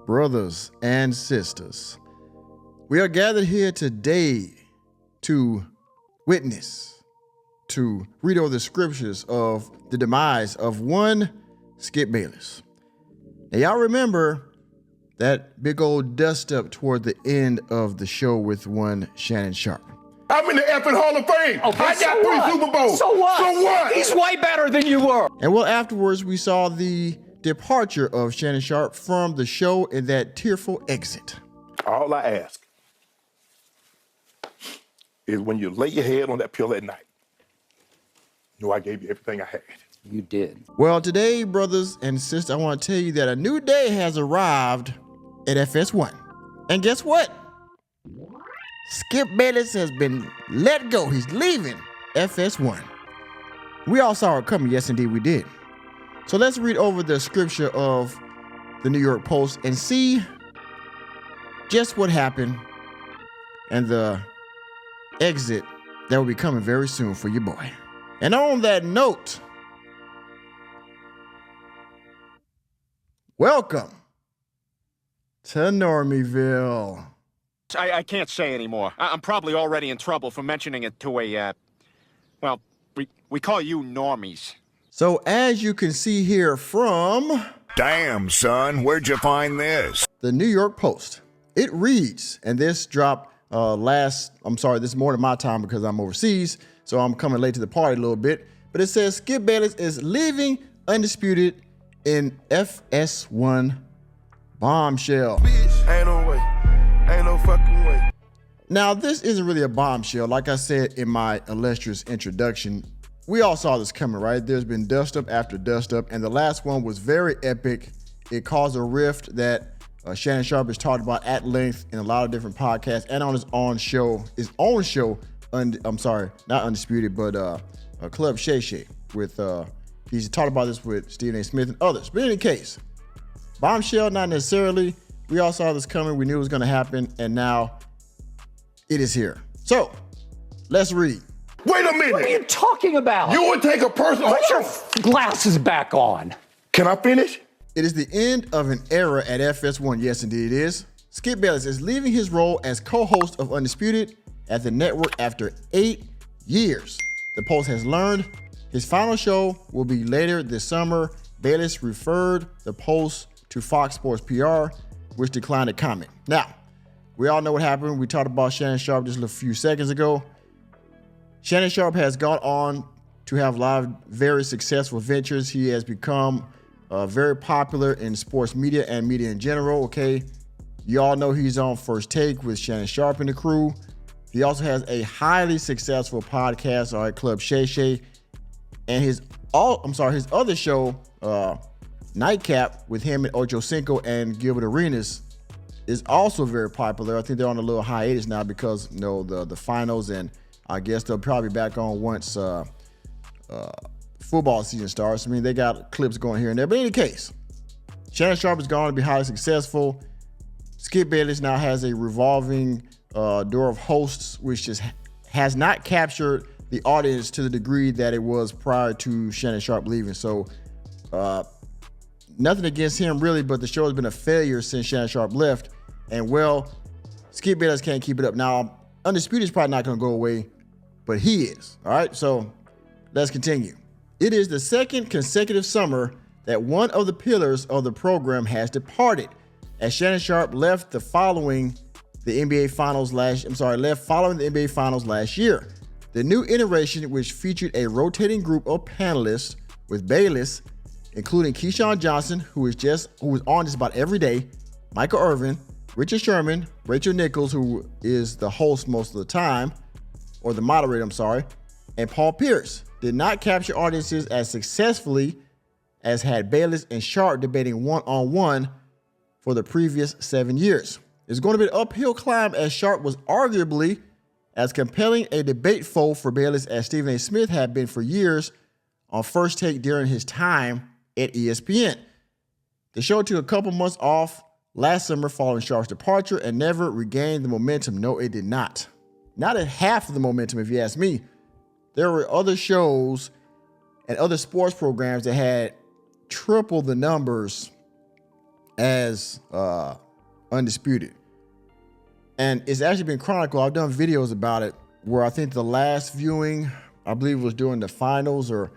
brothers and sisters? We are gathered here today to witness, to read over the scriptures of the demise of one Skip Bayless. Now, y'all remember that big old dust up toward the end of the show with one Shannon Sharpe. I'm in the effing Hall of Fame. Okay, I got three Super Bowls. So what? So what? He's way better than you were. And well, afterwards, we saw the departure of Shannon Sharpe from the show in that tearful exit. All I ask is when you lay your head on that pillow at night, know I gave you everything I had. You did. Well, today, brothers and sisters, I want to tell you that a new day has arrived at FS1. And guess what? Skip Bayless has been let go. He's leaving FS1. We all saw it coming. Yes, indeed, we did. So let's read over the scripture of the New York Post and see just what happened and the exit that will be coming very soon for your boy. And on that note, welcome to Normieville. I can't say anymore. I'm probably already in trouble for mentioning it to well, we call you normies. So as you can see here from Damn, son, where'd you find this? the New York Post, it reads, and this dropped this morning my time because I'm overseas, so I'm coming late to the party a little bit, but it says Skip Bayless is leaving Undisputed in FS1 bombshell. Ain't no way. Ain't no fucking way. Now, this isn't really a bombshell. Like I said in my illustrious introduction, we all saw this coming, right? There's been dust up after dust up, and the last one was very epic. It caused a rift that Shannon Sharpe has talked about at length in a lot of different podcasts and on his own show, not Undisputed, but Club Shay Shay with, he's talked about this with Stephen A. Smith and others. But in any case, bombshell, not necessarily. We all saw this coming. We knew it was going to happen, and now it is here. So let's read. Wait a minute. What are you talking about? You would take a person. Put your glasses back on. Can I finish? It is the end of an era at FS1. Yes, indeed it is. Skip Bayless is leaving his role as co-host of Undisputed at the network after 8 years. The Post has learned his final show will be later this summer. Bayless referred the Post to Fox Sports PR, which declined to comment. Now, we all know what happened. We talked about Shannon Sharpe just a few seconds ago. Shannon Sharpe has gone on to have a lot of very successful ventures. He has become very popular in sports media and media in general, okay? You all know he's on First Take with Shannon Sharpe and the crew. He also has a highly successful podcast, all right, Club Shay Shay. And his other show, Nightcap, with him and Ocho Cinco and Gilbert Arenas, is also very popular. I think they're on a little hiatus now because the finals, and I guess they'll probably be back on once football season starts. I mean, they got clips going here and there. But in any case, Shannon Sharpe is going to be highly successful. Skip Bayless now has a revolving door of hosts, which just has not captured the audience to the degree that it was prior to Shannon Sharpe leaving. So nothing against him really, but the show has been a failure since Shannon Sharpe left. And well, Skip Bayless can't keep it up. Now, Undisputed is probably not going to go away, but he is. All right, so let's continue. It is the second consecutive summer that one of the pillars of the program has departed, as Shannon Sharpe left following the NBA Finals last year. The new iteration, which featured a rotating group of panelists with Bayless, including Keyshawn Johnson, who was on just about every day, Michael Irvin, Richard Sherman, Rachel Nichols, who is the host most of the time, or the moderator, and Paul Pierce, did not capture audiences as successfully as had Bayless and Sharpe debating one-on-one for the previous 7 years. It's going to be an uphill climb, as Sharpe was arguably as compelling a debate foe for Bayless as Stephen A. Smith had been for years on First Take during his time at ESPN. The show took a couple months off last summer following Sharpe's departure and never regained the momentum. No, it did not. Not at half of the momentum, if you ask me. There were other shows and other sports programs that had triple the numbers as Undisputed. And it's actually been chronicled. I've done videos about it where I think the last viewing, I believe it was during the finals or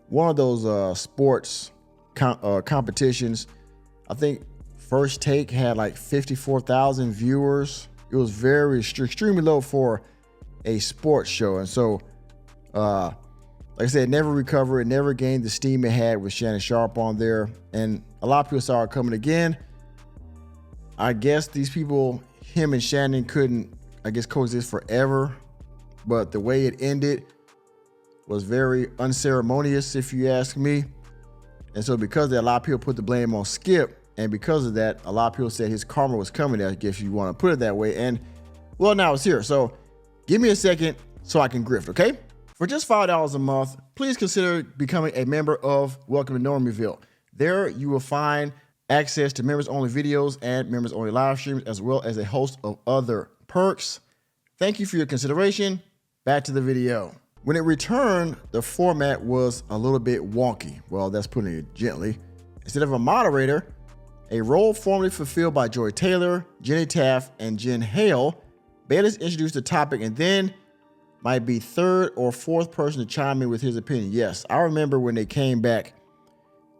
one of those sports competitions. I think First Take had like 54,000 viewers. It was very extremely low for a sports show. And so, like I said, it never recovered. It never gained the steam it had with Shannon Sharpe on there. And a lot of people saw it coming again. I guess these people, him and Shannon couldn't, I guess, coexist forever. But the way it ended was very unceremonious, if you ask me. And so because of that, a lot of people put the blame on Skip. And because of that, a lot of people said his karma was coming, I guess you want to put it that way. And well, now it's here. So give me a second so I can grift, okay? For just $5 a month, please consider becoming a member of Welcome to Normieville. There you will find access to members-only videos and members-only live streams, as well as a host of other perks. Thank you for your consideration. Back to the video. When it returned, the format was a little bit wonky. Well, that's putting it gently. Instead of a moderator, a role formerly fulfilled by Joy Taylor, Jenny Taft, and Jen Hale, Bayless introduced the topic and then might be third or fourth person to chime in with his opinion. Yes, I remember when they came back,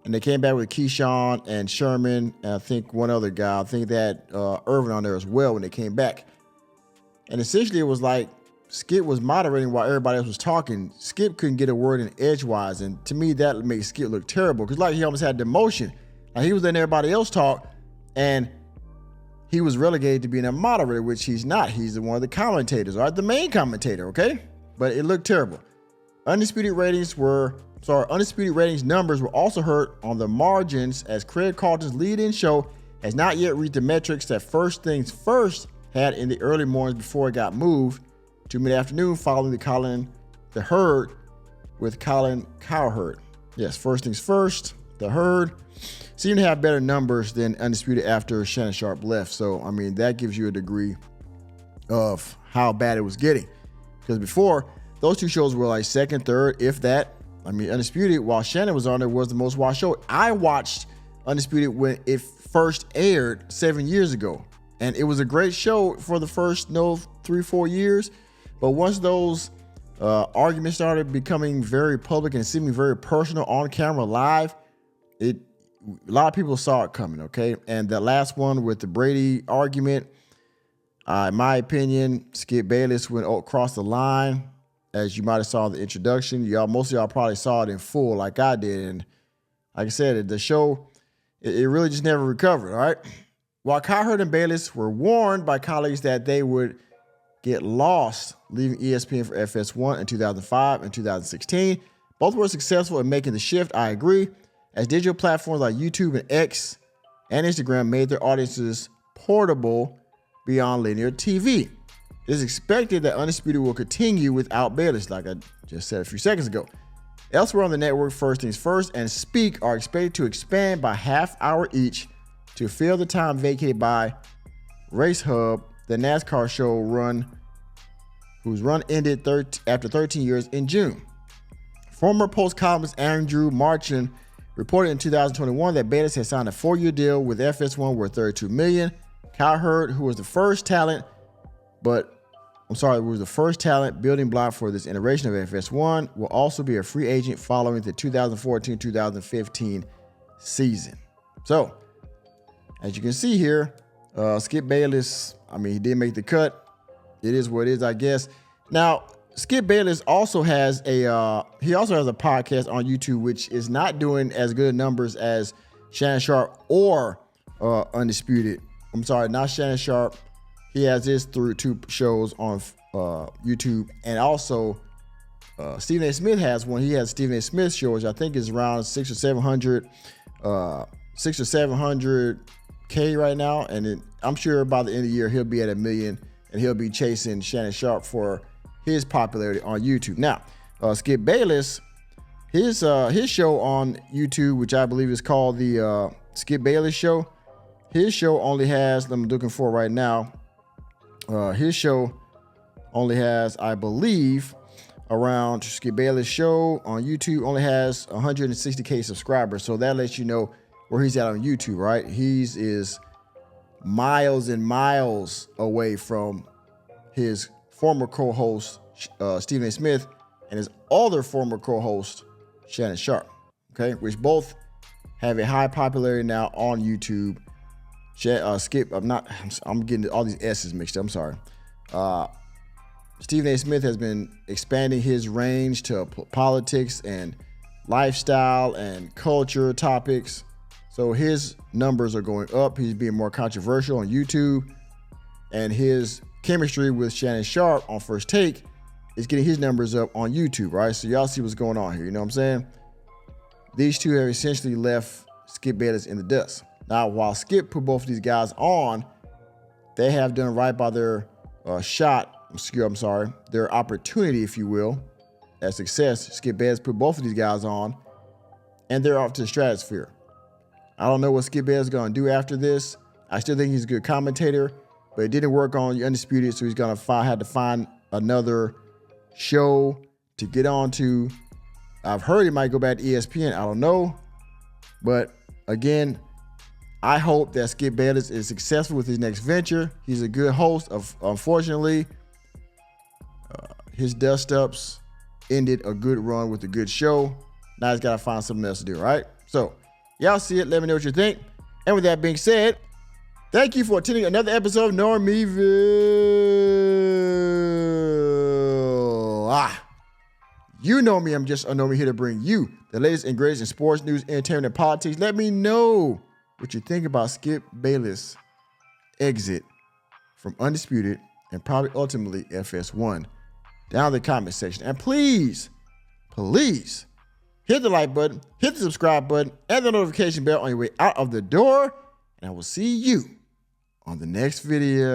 and they came back with Keyshawn and Sherman, and I think one other guy. I think they had Irvin on there as well when they came back. And essentially it was like Skip was moderating while everybody else was talking. Skip couldn't get a word in edgewise, and to me that makes Skip look terrible because like he almost had demotion. Like he was letting everybody else talk, and he was relegated to being a moderator, which he's not. He's one of the commentators, or the main commentator, okay? But it looked terrible. Undisputed ratings numbers were also hurt on the margins as Craig Carlton's lead-in show has not yet reached the metrics that First Things First had in the early mornings before it got moved to mid-afternoon following the Herd with Colin Cowherd. Yes, First Things First, the Herd seemed to have better numbers than Undisputed after Shannon Sharpe left. So, I mean, that gives you a degree of how bad it was getting. Because before, those two shows were like second, third, if that. I mean, Undisputed, while Shannon was on there, was the most watched show. I watched Undisputed when it first aired 7 years ago. And it was a great show for the first 3-4 years. But once those arguments started becoming very public and seeming very personal on camera live, a lot of people saw it coming, okay? And the last one with the Brady argument, in my opinion, Skip Bayless went across the line, as you might have saw in the introduction. Most of y'all probably saw it in full like I did. And like I said, the show, it really just never recovered, all right? While Cowherd and Bayless were warned by colleagues that they would get lost leaving ESPN for FS1 in 2005 and 2016, both were successful in making the shift, I agree, as digital platforms like YouTube and X and Instagram made their audiences portable beyond linear TV. It is expected that Undisputed will continue without Bayless, like I just said a few seconds ago. Elsewhere on the network, First Things First and Speak are expected to expand by half hour each to fill the time vacated by Race Hub, the NASCAR show whose run ended after 13 years in June. Former Post columnist Andrew Marchand reported in 2021 that Bayless had signed a 4-year deal with FS1 worth $32 million. Cowherd, who was the first talent building block for this iteration of FS1, will also be a free agent following the 2014-2015 season. So, as you can see here, Skip Bayless, I mean, he did make the cut. It is what it is, I guess. Now, Skip Bayless also has a podcast on YouTube, which is not doing as good numbers as Shannon Sharpe or Undisputed. I'm sorry, not Shannon Sharpe. He has this through 2 shows on YouTube, and also Stephen A. Smith has one. He has Stephen A. Smith show, which I think is around 600 or 700K right now, and I'm sure by the end of the year he'll be at 1 million, and he'll be chasing Shannon Sharpe for his popularity on YouTube. Now, Skip Bayless, his show on YouTube, which I believe is called the Skip Bayless Show. His show only has, I'm looking for right now. His show only has, I believe, around Skip Bayless Show on YouTube only has 160K subscribers. So that lets you know where he's at on YouTube, right? He's is miles and miles away from his former co-host, Stephen A. Smith, and his other former co-host, Shannon Sharp, okay? Which both have a high popularity now on YouTube. Skip, I'm getting all these S's mixed up, I'm sorry. Stephen A. Smith has been expanding his range to politics and lifestyle and culture topics. So his numbers are going up. He's being more controversial on YouTube. And his chemistry with Shannon Sharp on First Take is getting his numbers up on YouTube, right? So y'all see what's going on here, you know what I'm saying? These two have essentially left Skip Bayless in the dust. Now, while Skip put both of these guys on, they have done right by their their opportunity, if you will, at success. Skip Bayless put both of these guys on, and they're off to the stratosphere. I don't know what Skip Bayless is going to do after this. I still think he's a good commentator, but it didn't work on Undisputed, so he's going to have to find another show to get on to. I've heard he might go back to ESPN. I don't know. But again, I hope that Skip Bayless is successful with his next venture. He's a good host. Unfortunately, his dust-ups ended a good run with a good show. Now he's got to find something else to do, right? So, y'all see it. Let me know what you think. And with that being said, thank you for attending another episode of Normeville. You know me. I'm just a normie here to bring you the latest and greatest in sports, news, entertainment, and politics. Let me know what you think about Skip Bayless' exit from Undisputed and probably ultimately FS1 down in the comment section. And please hit the like button, hit the subscribe button, and the notification bell on your way out of the door. And I will see you on the next video.